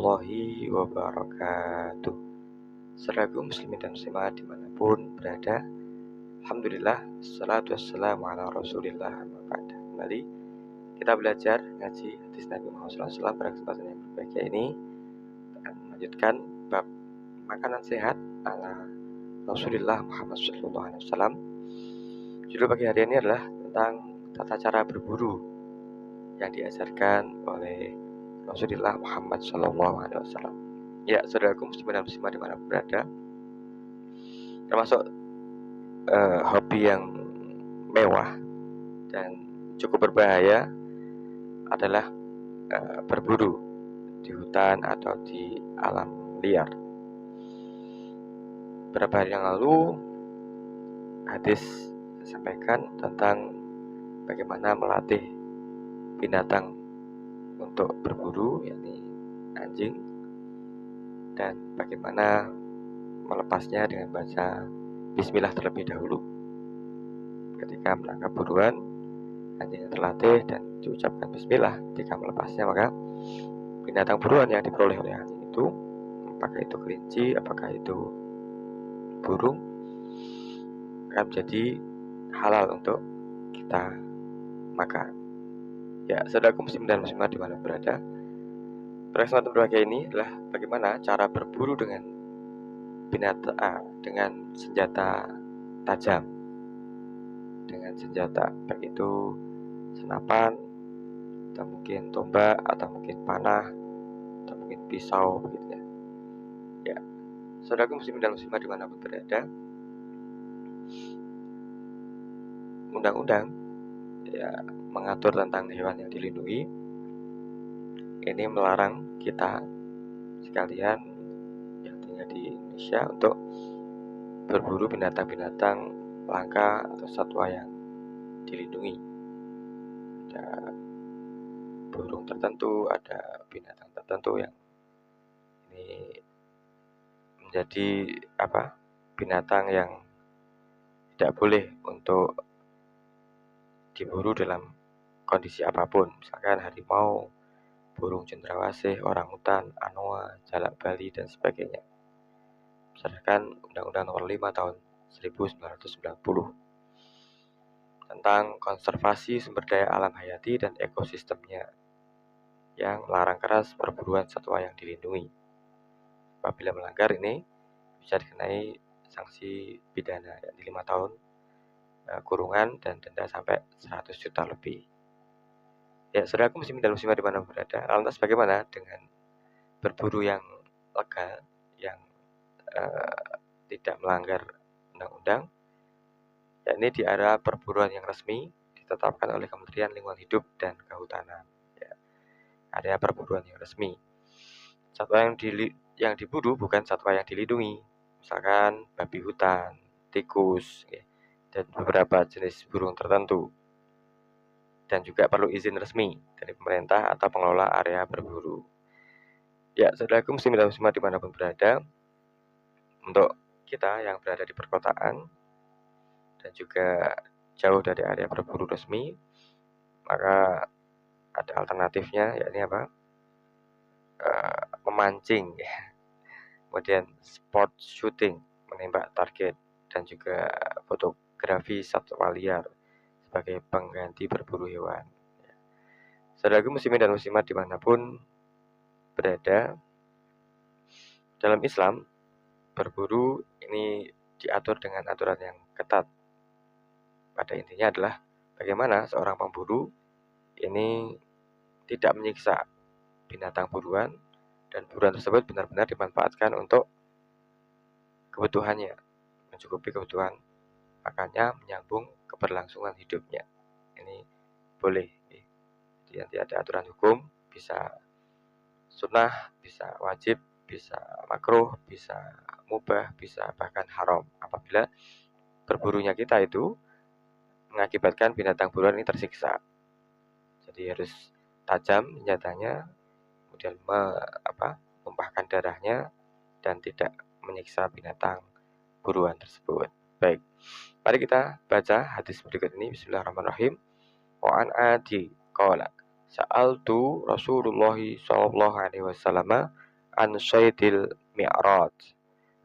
warahmatullahi wabarakatuh. Saudaraku muslimin dan muslimat dimanapun berada, alhamdulillah, salatu wassalamu ala rasulillah, amma ba'd. Kembali kita belajar ngaji hadis Nabi Muhammad SAW. Pada kesempatan yang berbahagia ini akan melanjutkan bab makanan sehat ala Rasulullah Muhammad SAW. Judul pagi hari ini adalah tentang tata cara berburu yang diajarkan oleh Rasulullah Muhammad SAW. Ya, saudaraku muslimin dan muslimat dimanapun berada, termasuk hobi yang mewah dan cukup berbahaya adalah berburu di hutan atau di alam liar. Beberapa hari yang lalu hadis sampaikan tentang bagaimana melatih binatang untuk berburu, yakni anjing, dan bagaimana melepasnya dengan baca bismillah terlebih dahulu. Ketika menangkap buruan, anjingnya terlatih dan diucapkan bismillah. Ketika melepasnya, maka binatang buruan yang diperoleh oleh anjing itu, apakah itu kelinci, apakah itu burung, akan menjadi halal untuk kita makan. Ya, saudaraku muslim dan muslimat di mana berada, pada kesempatan berbahagia ini adalah bagaimana cara berburu dengan binatang dengan senjata tajam, dengan senjata baik itu senapan, atau mungkin tombak, atau mungkin panah, atau mungkin pisau, begitu ya. Ya, saudaraku muslim dan muslimat dimanapun berada, undang-undang ya mengatur tentang hewan yang dilindungi ini melarang kita sekalian yang tinggal di Indonesia untuk berburu binatang-binatang langka atau satwa yang dilindungi. Ada burung tertentu, ada binatang tertentu yang ini menjadi binatang yang tidak boleh untuk diburu dalam kondisi apapun, misalkan harimau, burung cendrawasih, orangutan, anoa, jalak bali, dan sebagainya. Berdasarkan Undang-Undang Nomor 5 Tahun 1990 tentang konservasi sumber daya alam hayati dan ekosistemnya, yang melarang keras perburuan satwa yang dilindungi. Apabila melanggar ini bisa dikenai sanksi pidana, yakni 5 tahun kurungan dan denda sampai 100 juta lebih. Ya, saudaraku muslimin dan muslimat di mana berada, lantas bagaimana dengan berburu yang legal, yang tidak melanggar undang-undang, yakni di area perburuan yang resmi ditetapkan oleh Kementerian Lingkungan Hidup dan Kehutanan. Ya, area perburuan yang resmi. Satwa yang diburu bukan satwa yang dilindungi, misalkan babi hutan, tikus, ya, dan beberapa jenis burung tertentu, dan juga perlu izin resmi dari pemerintah atau pengelola area berburu. Ya, saudaraku muslim dan muslimat dimanapun berada, untuk kita yang berada di perkotaan dan juga jauh dari area berburu resmi, maka ada alternatifnya, yakni memancing, ya. Kemudian sport shooting, menembak target, dan juga fotografi satwa liar sebagai pengganti berburu hewan. Saudaraku muslimin dan muslimat dimanapun berada, dalam Islam berburu ini diatur dengan aturan yang ketat. Pada intinya adalah bagaimana seorang pemburu ini tidak menyiksa binatang buruan, dan buruan tersebut benar-benar dimanfaatkan untuk kebutuhannya, mencukupi kebutuhan makannya, menyambung keberlangsungan hidupnya. Ini boleh. Jadi nanti ada aturan hukum, bisa sunnah, bisa wajib, bisa makruh, bisa mubah, bisa bahkan haram, apabila berburunya kita itu mengakibatkan binatang buruan ini tersiksa. Jadi harus tajam senjatanya, kemudian menumpahkan darahnya, dan tidak menyiksa binatang buruan tersebut. Baik, mari kita baca hadis berikut ini. Bismillahirrahmanirrahim. Wa an adi qala sa'altu Rasulullah sallallahu alaihi wasallam an syaidil mi'raj.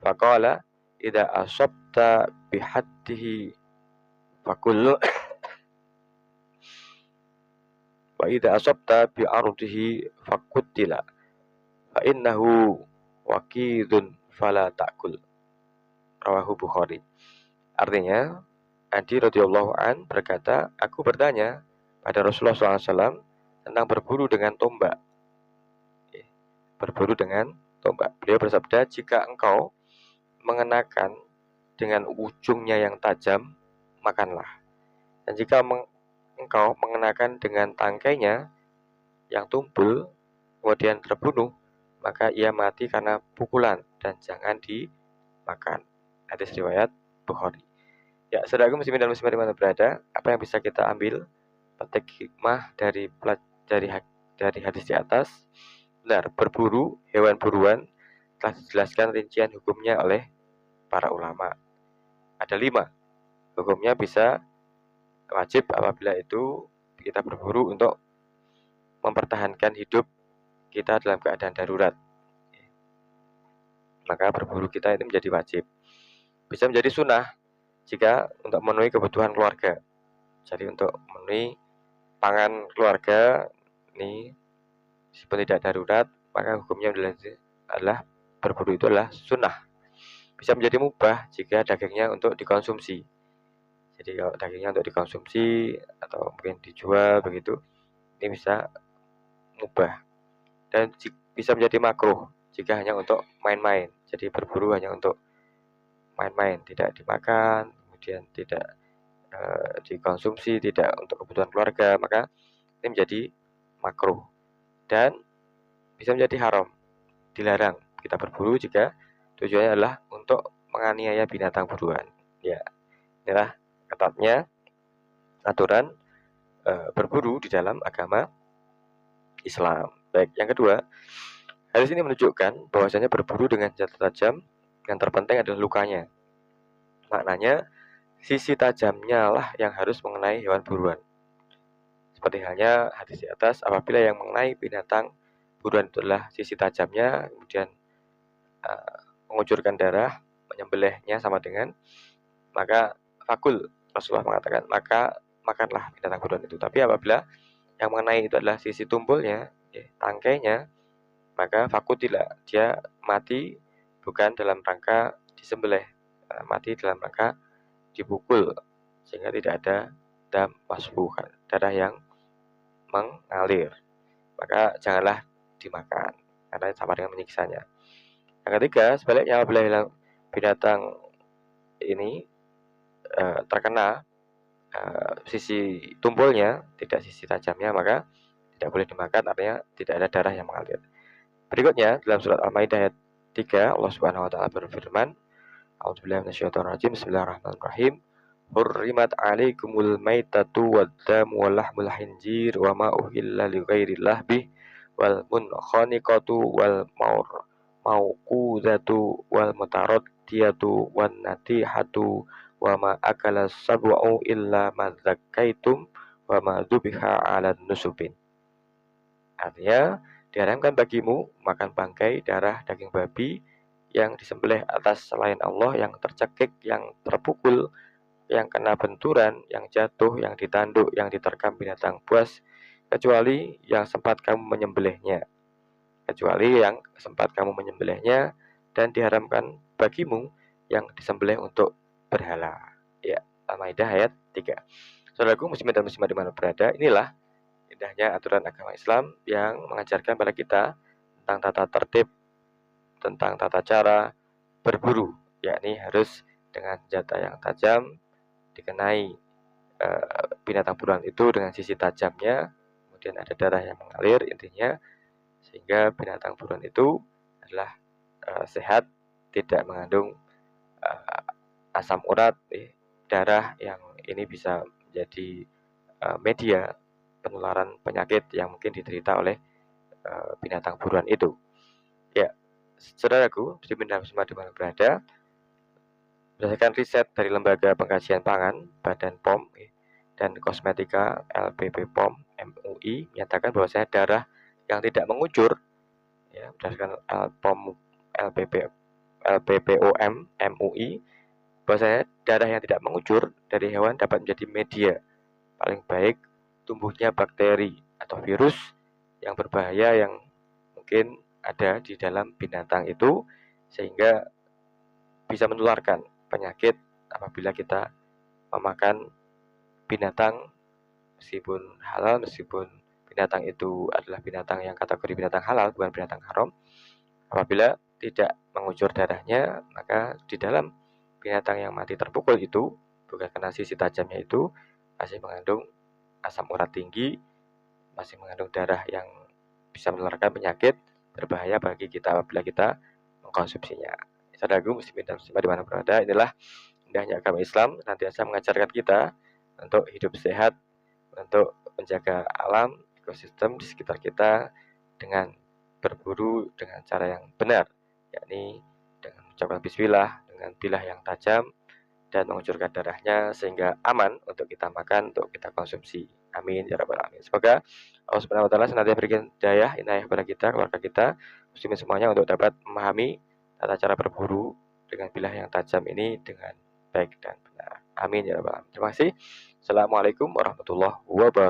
Faqala idza asabta bihaddihi fakullu wa idza asabta bi ardihi fakutila fa innahu waqidun fala ta'kul. Rawahu Bukhari. Artinya, Adi radhiyallahu an berkata, aku bertanya pada Rasulullah SAW tentang berburu dengan tombak. Berburu dengan tombak. Beliau bersabda, jika engkau mengenakan dengan ujungnya yang tajam, makanlah. Dan jika engkau mengenakan dengan tangkainya yang tumpul, kemudian terbunuh, maka ia mati karena pukulan dan jangan dimakan. Hadis riwayat Bukhari. Ya, saudaraku muslimin dan muslimat dimana berada, apa yang bisa kita ambil petik hikmah dari hadis di atas? Benar, berburu hewan buruan telah dijelaskan rincian hukumnya oleh para ulama. Ada 5. Hukumnya bisa wajib apabila itu kita berburu untuk mempertahankan hidup kita dalam keadaan darurat. Maka berburu kita itu menjadi wajib. Bisa menjadi sunnah jika untuk memenuhi kebutuhan keluarga. Jadi untuk memenuhi pangan keluarga ini meskipun tidak darurat, maka hukumnya adalah berburu itu adalah sunnah. Bisa menjadi mubah jika dagingnya untuk dikonsumsi. Jadi kalau dagingnya untuk dikonsumsi atau mungkin dijual begitu, ini bisa mubah. Dan bisa menjadi makruh jika hanya untuk main-main. Jadi berburu hanya untuk main-main, tidak dimakan, kemudian tidak dikonsumsi, tidak untuk kebutuhan keluarga, maka ini menjadi makruh. Dan bisa menjadi haram, dilarang kita berburu jika tujuannya adalah untuk menganiaya binatang buruan. Ya, inilah ketatnya aturan berburu di dalam agama Islam. Baik, yang kedua, hadis ini menunjukkan bahwasanya berburu dengan senjata tajam yang terpenting adalah lukanya. Maknanya, sisi tajamnya lah yang harus mengenai hewan buruan. Seperti halnya hadis di atas, apabila yang mengenai binatang buruan itu adalah sisi tajamnya, kemudian mengucurkan darah, menyembelihnya sama dengan, maka fakul, Rasulullah mengatakan, maka makanlah binatang buruan itu. Tapi apabila yang mengenai itu adalah sisi tumpulnya, tangkainya, maka fakutilah, dia mati bukan dalam rangka disembelih, mati dalam rangka dipukul, sehingga tidak ada dam masfuhan, darah yang mengalir, maka janganlah dimakan karena sama dengan menyiksanya. Yang ketiga, sebaliknya apabila binatang ini terkena sisi tumpulnya, tidak sisi tajamnya, maka tidak boleh dimakan, artinya tidak ada darah yang mengalir. Berikutnya dalam surat Al-Maidah ayat 3, Allah Subhanahu wa taala berfirman, A'udzubillahi minasyaitonirrajim, Bismillahirrahmanirrahim. Hurrimat 'alaikumul maitatu wad-damu wa lahmul khinzir wa ma uhilla li ghairillah bih wal munkhaniqatu wal mauqudatu wal mutaraddiyatu wan natihatu wa ma akala sab'u illa ma zakkaitum wa ma dzubiha 'alan nusubin. Artinya, diharamkan bagimu makan bangkai, darah, daging babi yang disembelih atas selain Allah, yang tercekik, yang terpukul, yang kena benturan, yang jatuh, yang ditanduk, yang diterkam binatang buas, kecuali yang sempat kamu menyembelihnya. Dan diharamkan bagimu yang disembelih untuk berhala. Ya, Al-Maidah ayat 3. Saudaraku muslimin dan muslimat dimana berada, inilah indahnya aturan agama Islam yang mengajarkan pada kita tentang tata tertib, tentang tata cara berburu, yakni harus dengan senjata yang tajam, dikenai binatang buruan itu dengan sisi tajamnya, kemudian ada darah yang mengalir, intinya sehingga binatang buruan itu adalah sehat, tidak mengandung asam urat, darah yang ini bisa menjadi media penularan penyakit yang mungkin diderita oleh binatang buruan itu. Ya, saudaraku, muslimin di mana berada, berdasarkan riset dari Lembaga Pengkajian Pangan, Badan POM, dan Kosmetika LPP POM MUI menyatakan bahwasanya darah yang tidak mengucur ya, berdasarkan LPPOM MUI, bahwasanya darah yang tidak mengucur dari hewan dapat menjadi media paling baik tumbuhnya bakteri atau virus yang berbahaya yang mungkin ada di dalam binatang itu, sehingga bisa menularkan penyakit apabila kita memakan binatang meskipun halal, meskipun binatang itu adalah binatang yang kategori binatang halal, bukan binatang haram. Apabila tidak mengucur darahnya, maka di dalam binatang yang mati terpukul itu, bukan kena sisi tajamnya itu, masih mengandung asam urat tinggi, masih mengandung darah yang bisa menularkan penyakit berbahaya bagi kita apabila kita mengkonsumsinya. Saudaraku muslimin dan muslimah dimana berada, inilah indahnya agama Islam, nantiasa mengajarkan kita untuk hidup sehat, untuk menjaga alam, ekosistem di sekitar kita dengan berburu dengan cara yang benar, yakni dengan mengucapkan bismillah, dengan bilah yang tajam, dan mengucurkan darahnya sehingga aman untuk kita makan, untuk kita konsumsi. Amin ya rabbal alamin. Semoga Allah Subhanahu wa taala senantiasa berikan hidayah, inayah kepada kita, keluarga kita, muslimin semuanya untuk dapat memahami tata cara berburu dengan bilah yang tajam ini dengan baik dan benar. Amin ya rabbal alamin. Terima kasih. Assalamualaikum warahmatullahi wabarakatuh.